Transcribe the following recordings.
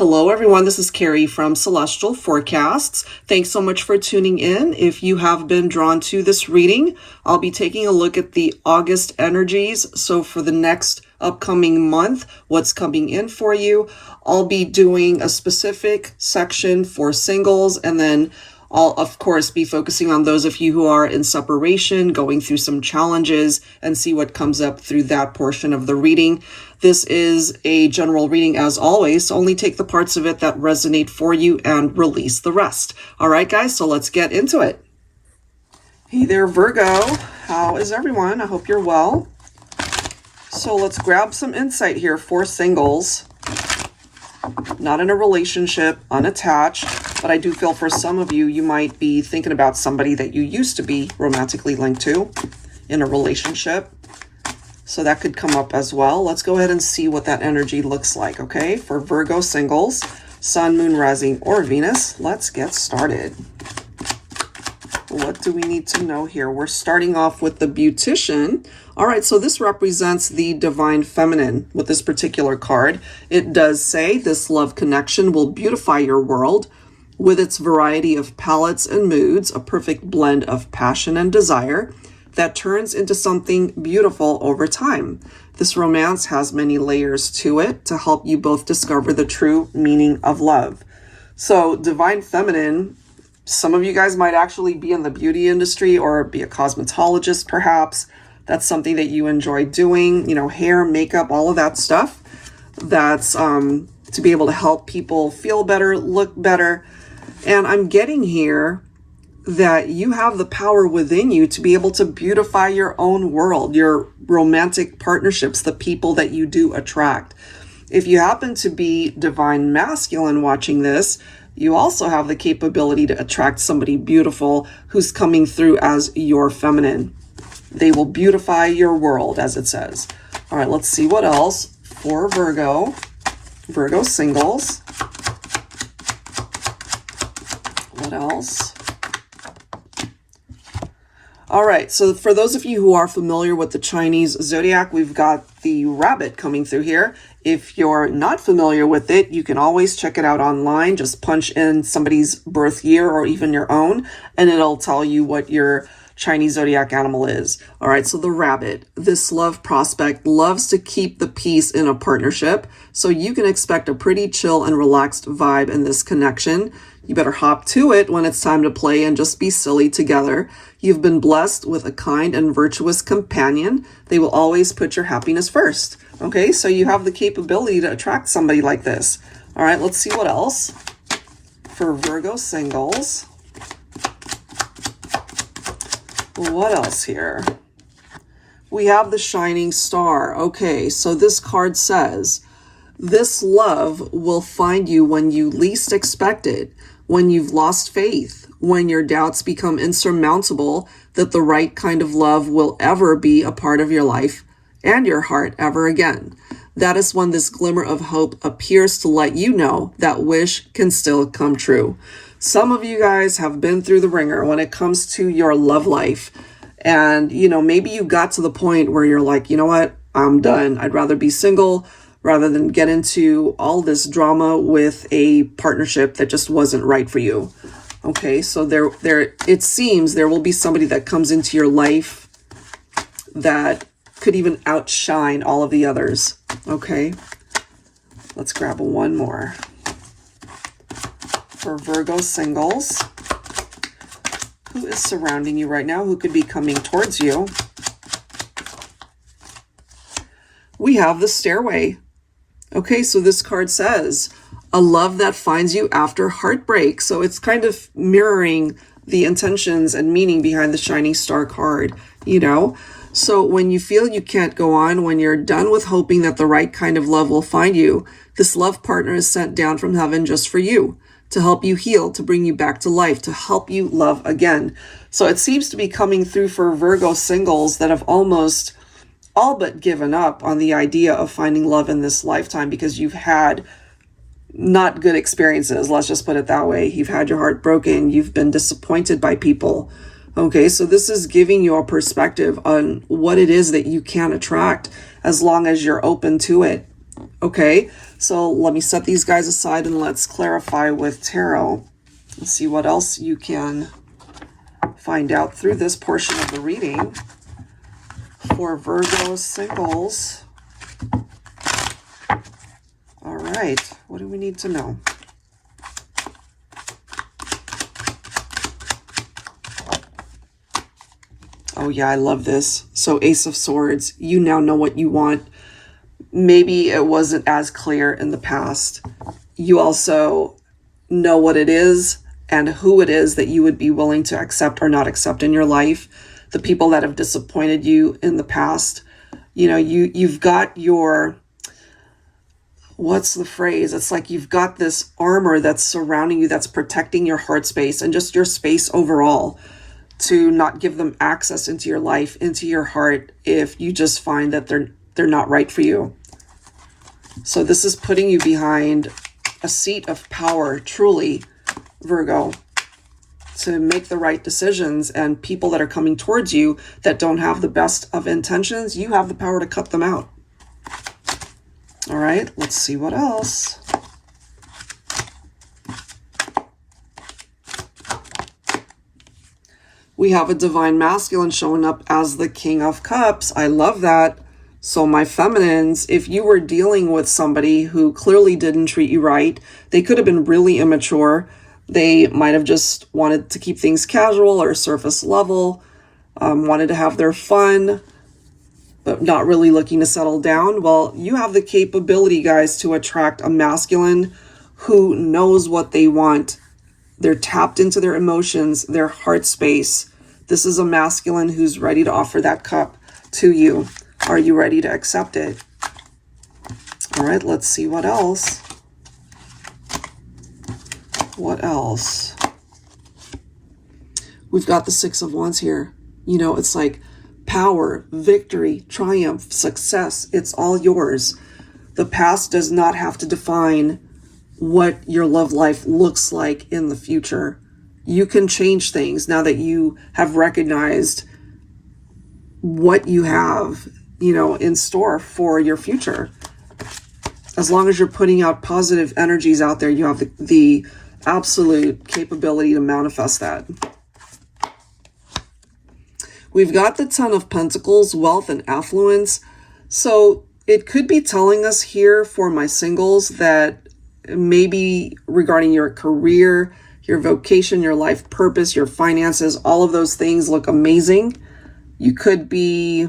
Hello everyone, this is Carrie from Celestial Forecasts. Thanks so much for tuning in. If you have been drawn to this reading, I'll be taking a look at the August energies. So for the next upcoming month, what's coming in for you. I'll be doing a specific section for singles, and then I'll, of course, be focusing on those of you who are in separation, going through some challenges, and see what comes up through that portion of the reading. This is a general reading as always, so only take the parts of it that resonate for you and release the rest. All right, guys, so let's get into it. Hey there, Virgo. How is everyone? I hope you're well. So let's grab some insight here for singles. Not in a relationship, unattached, but I do feel for some of you, you might be thinking about somebody that you used to be romantically linked to in a relationship. So that could come up as well. Let's go ahead and see what that energy looks like, okay? For Virgo singles, Sun, Moon, Rising, or Venus, let's get started. What do we need to know here? We're starting off with the Beautician. All right, so this represents the divine feminine with this particular card. It does say this love connection will beautify your world with its variety of palettes and moods, a perfect blend of passion and desire that turns into something beautiful over time. This romance has many layers to it to help you both discover the true meaning of love. So divine feminine, some of you guys might actually be in the beauty industry or be a cosmetologist perhaps. That's something that you enjoy doing, you know, hair, makeup, all of that stuff. That's to be able to help people feel better, look better. And I'm getting here that you have the power within you to be able to beautify your own world, your romantic partnerships, the people that you do attract. If you happen to be divine masculine watching this, you also have the capability to attract somebody beautiful who's coming through as your feminine. They will beautify your world, as it says. All right, let's see what else for Virgo. Virgo singles. What else? All right, so for those of you who are familiar with the Chinese zodiac, we've got the rabbit coming through here. If you're not familiar with it, you can always check it out online. Just punch in somebody's birth year or even your own, and it'll tell you what your Chinese zodiac animal is. All right, so the rabbit, this love prospect loves to keep the peace in a partnership, so you can expect a pretty chill and relaxed vibe in this connection. You better hop to it when it's time to play and just be silly together. You've been blessed with a kind and virtuous companion. They will always put your happiness first. Okay, so you have the capability to attract somebody like this. All right, let's see what else for Virgo singles. What else here? We have the shining star. Okay, so this card says, this love will find you when you least expect it, when you've lost faith, when your doubts become insurmountable, that the right kind of love will ever be a part of your life and your heart ever again. That is when this glimmer of hope appears to let you know that wish can still come true. Some of you guys have been through the ringer when it comes to your love life. And, you know, maybe you got to the point where you're like, you know what, I'm done. I'd rather be single rather than get into all this drama with a partnership that just wasn't right for you. Okay, so it seems there will be somebody that comes into your life that could even outshine all of the others. Okay, let's grab one more. For Virgo singles, who is surrounding you right now? Who could be coming towards you? We have the stairway. Okay, so this card says, a love that finds you after heartbreak. So it's kind of mirroring the intentions and meaning behind the shining star card, you know? So when you feel you can't go on, when you're done with hoping that the right kind of love will find you, this love partner is sent down from heaven just for you, to help you heal, to bring you back to life, to help you love again. So it seems to be coming through for Virgo singles that have almost all but given up on the idea of finding love in this lifetime because you've had not good experiences. Let's just put it that way. You've had your heart broken. You've been disappointed by people. Okay, so this is giving you a perspective on what it is that you can attract as long as you're open to it. Okay, So let me set these guys aside and let's clarify with tarot and see what else you can find out through this portion of the reading for Virgo singles. All right, what do we need to know? Oh yeah, I love this. So Ace of Swords, you now know what you want. Maybe it wasn't as clear in the past. You also know what it is and who it is that you would be willing to accept or not accept in your life. The people that have disappointed you in the past. You know, you've got your, what's the phrase? It's like you've got this armor that's surrounding you, that's protecting your heart space and just your space overall, to not give them access into your life, into your heart, if you just find that they're not right for you. So this is putting you behind a seat of power, truly, Virgo, to make the right decisions. And people that are coming towards you that don't have the best of intentions, you have the power to cut them out. All right, let's see what else. We have a divine masculine showing up as the King of Cups. I love that. So my feminines, if you were dealing with somebody who clearly didn't treat you right, they could have been really immature. They might have just wanted to keep things casual or surface level, wanted to have their fun, but not really looking to settle down. Well, you have the capability, guys, to attract a masculine who knows what they want. They're tapped into their emotions, their heart space. This is a masculine who's ready to offer that cup to you. Are you ready to accept it? All right, let's see what else. What else? We've got the Six of Wands here. You know, it's like power, victory, triumph, success. It's all yours. The past does not have to define what your love life looks like in the future. You can change things now that you have recognized what you have, you know, in store for your future. As long as you're putting out positive energies out there, you have the absolute capability to manifest that. We've got the Ten of Pentacles, wealth and affluence. So it could be telling us here for my singles that maybe regarding your career, your vocation, your life purpose, your finances, all of those things look amazing. You could be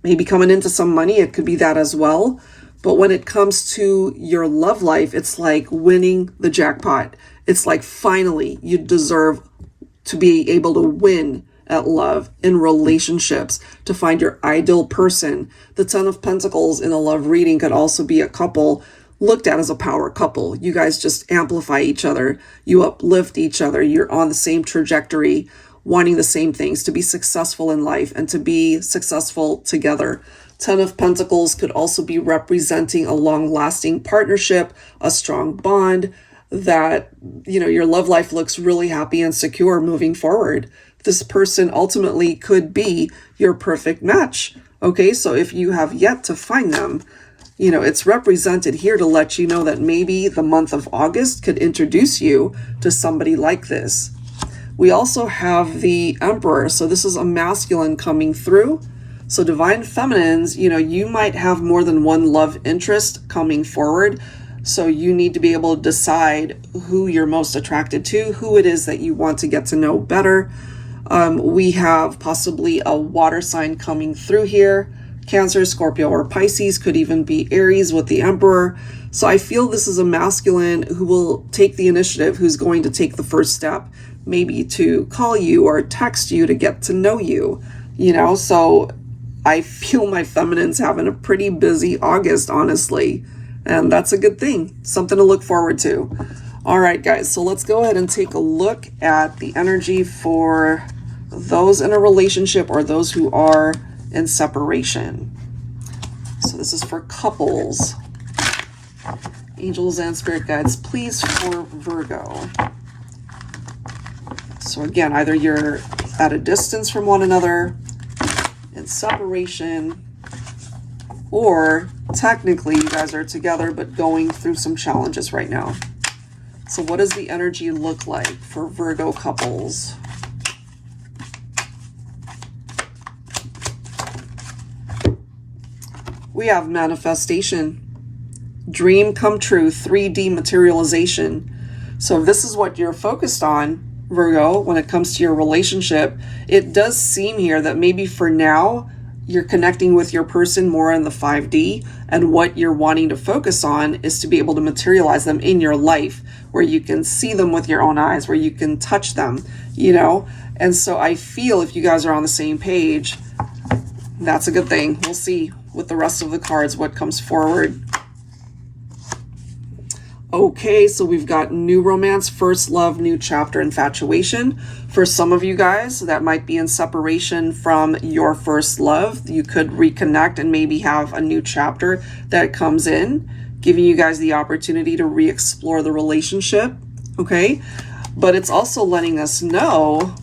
maybe coming into some money. It could be that as well. But when it comes to your love life, it's like winning the jackpot. It's like finally you deserve to be able to win at love, in relationships, to find your ideal person. The Ten of Pentacles in a love reading could also be a couple looked at as a power couple. You guys just amplify each other. You uplift each other. You're on the same trajectory, wanting the same things, to be successful in life and to be successful together. Ten of Pentacles could also be representing a long-lasting partnership, a strong bond that, you know, your love life looks really happy and secure moving forward. This person ultimately could be your perfect match. Okay, so if you have yet to find them, you know, it's represented here to let you know that maybe the month of August could introduce you to somebody like this. We also have the Emperor. So this is a masculine coming through. So divine feminines, you know, you might have more than one love interest coming forward. So you need to be able to decide who you're most attracted to, who it is that you want to get to know better. We have possibly a water sign coming through here. Cancer, Scorpio, or Pisces, could even be Aries with the Emperor. So I feel this is a masculine who will take the initiative, who's going to take the first step, maybe to call you or text you to get to know you, you know. So I feel my feminines having a pretty busy August, honestly, and that's a good thing, something to look forward to. All right, guys, so let's go ahead and take a look at the energy for those in a relationship or those who are in separation. So this is for couples. Angels and spirit guides, please, for Virgo. So again, either you're at a distance from one another, in separation, or technically you guys are together, but going through some challenges right now. So what does the energy look like for Virgo couples? We have manifestation, dream come true, 3D materialization. So if this is what you're focused on, Virgo, when it comes to your relationship, it does seem here that maybe for now you're connecting with your person more in the 5D, and what you're wanting to focus on is to be able to materialize them in your life, where you can see them with your own eyes, where you can touch them, you know? And so I feel if you guys are on the same page, that's a good thing. We'll see with the rest of the cards what comes forward. Okay, so we've got new romance, first love, new chapter, infatuation. For some of you guys, that might be in separation from your first love. You could reconnect and maybe have a new chapter that comes in, giving you guys the opportunity to re-explore the relationship, okay? But it's also letting us know,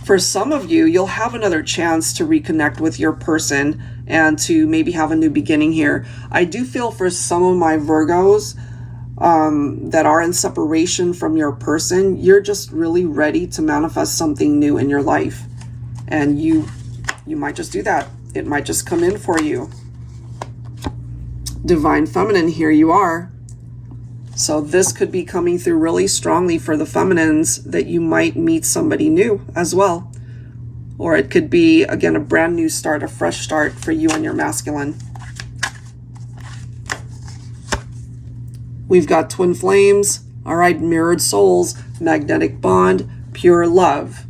for some of you, you'll have another chance to reconnect with your person and to maybe have a new beginning here. I do feel for some of my Virgos, that are in separation from your person, you're just really ready to manifest something new in your life. And you might just do that. It might just come in for you. Divine Feminine, here you are. So this could be coming through really strongly for the feminines, that you might meet somebody new as well. Or it could be, again, a brand new start, a fresh start for you and your masculine. We've got twin flames, all right, mirrored souls, magnetic bond, pure love.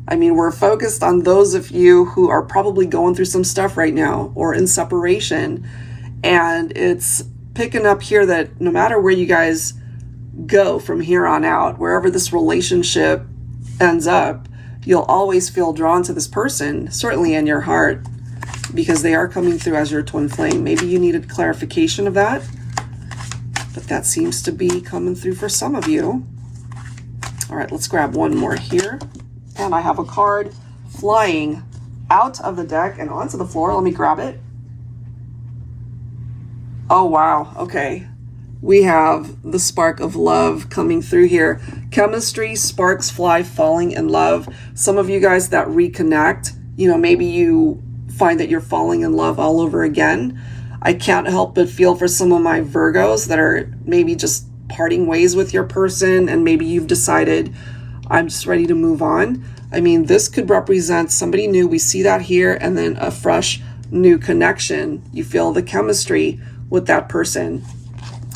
I mean, we're focused on those of you who are probably going through some stuff right now or in separation. And it's picking up here that no matter where you guys go from here on out, wherever this relationship ends up, you'll always feel drawn to this person, certainly in your heart, because they are coming through as your twin flame. Maybe you needed clarification of that. But that seems to be coming through for some of you. All right, let's grab one more here. And I have a card flying out of the deck and onto the floor. Let me grab it. Oh, wow. Okay. We have the spark of love coming through here. Chemistry, sparks fly, falling in love. Some of you guys that reconnect, you know, maybe you find that you're falling in love all over again. I can't help but feel for some of my Virgos that are maybe just parting ways with your person, and maybe you've decided, I'm just ready to move on. I mean, this could represent somebody new. We see that here, and then a fresh new connection. You feel the chemistry with that person.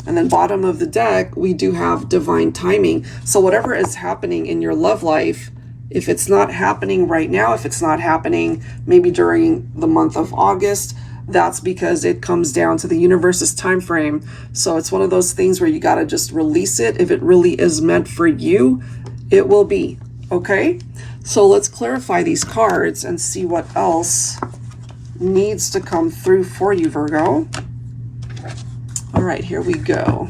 And then bottom of the deck, we do have divine timing. So whatever is happening in your love life, if it's not happening right now, if it's not happening maybe during the month of August, that's because it comes down to the universe's time frame. So it's one of those things where you got to just release it. If it really is meant for you, it will be. Okay? So let's clarify these cards and see what else needs to come through for you, Virgo. All right, here we go.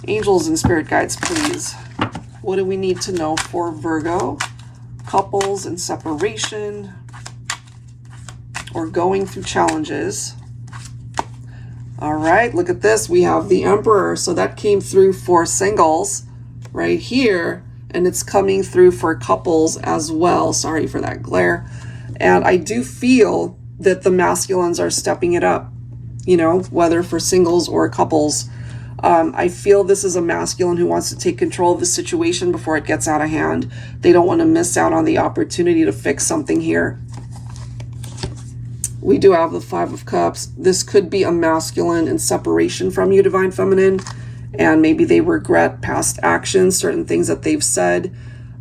Angels and spirit guides, please. What do we need to know for Virgo? Couples in separation, or going through challenges. All right, look at this. We have the Emperor. So that came through for singles right here, and it's coming through for couples as well. Sorry for that glare. And I do feel that the masculines are stepping it up, you know, whether for singles or couples. I feel this is a masculine who wants to take control of the situation before it gets out of hand. They don't want to miss out on the opportunity to fix something here. We do have the Five of Cups. This could be a masculine in separation from you, Divine Feminine, and maybe they regret past actions, certain things that they've said,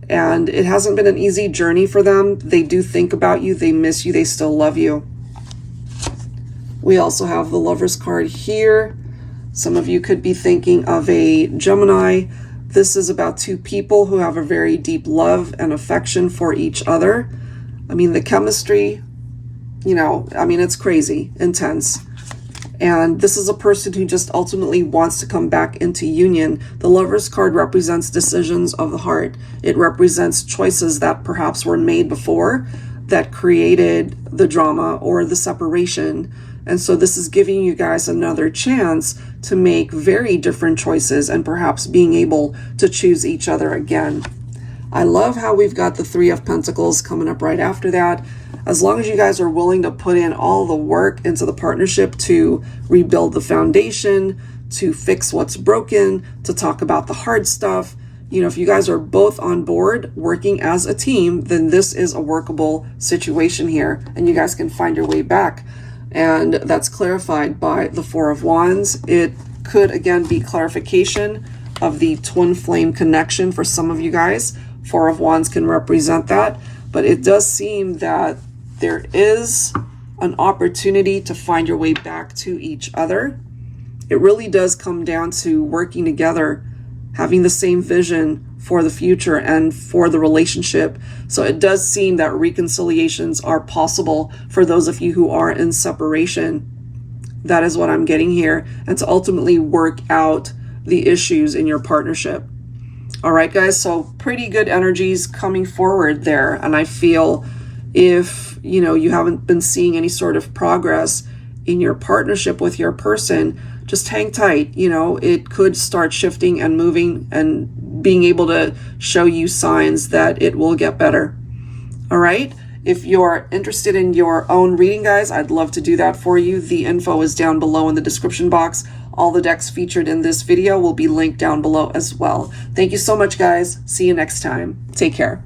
and it hasn't been an easy journey for them. They do think about you, they miss you, they still love you. We also have the Lover's card here. Some of you could be thinking of a Gemini. This is about two people who have a very deep love and affection for each other. I mean, the chemistry, you know, I mean, it's crazy, intense. And this is a person who just ultimately wants to come back into union. The Lover's card represents decisions of the heart. It represents choices that perhaps were made before that created the drama or the separation. And so this is giving you guys another chance to make very different choices and perhaps being able to choose each other again. I love how we've got the Three of Pentacles coming up right after that. As long as you guys are willing to put in all the work into the partnership to rebuild the foundation, to fix what's broken, to talk about the hard stuff, you know, if you guys are both on board working as a team, then this is a workable situation here and you guys can find your way back. And that's clarified by the Four of Wands. It could again be clarification of the twin flame connection for some of you guys. Four of Wands can represent that, but it does seem that there is an opportunity to find your way back to each other. It really does come down to working together, having the same vision for the future and for the relationship. So it does seem that reconciliations are possible for those of you who are in separation. That is what I'm getting here, and to ultimately work out the issues in your partnership. All right, guys, so pretty good energies coming forward there. And I feel if, you know, you haven't been seeing any sort of progress in your partnership with your person, just hang tight. You know, it could start shifting and moving and being able to show you signs that it will get better. All right. If you're interested in your own reading, guys, I'd love to do that for you. The info is down below in the description box. All the decks featured in this video will be linked down below as well. Thank you so much, guys. See you next time. Take care.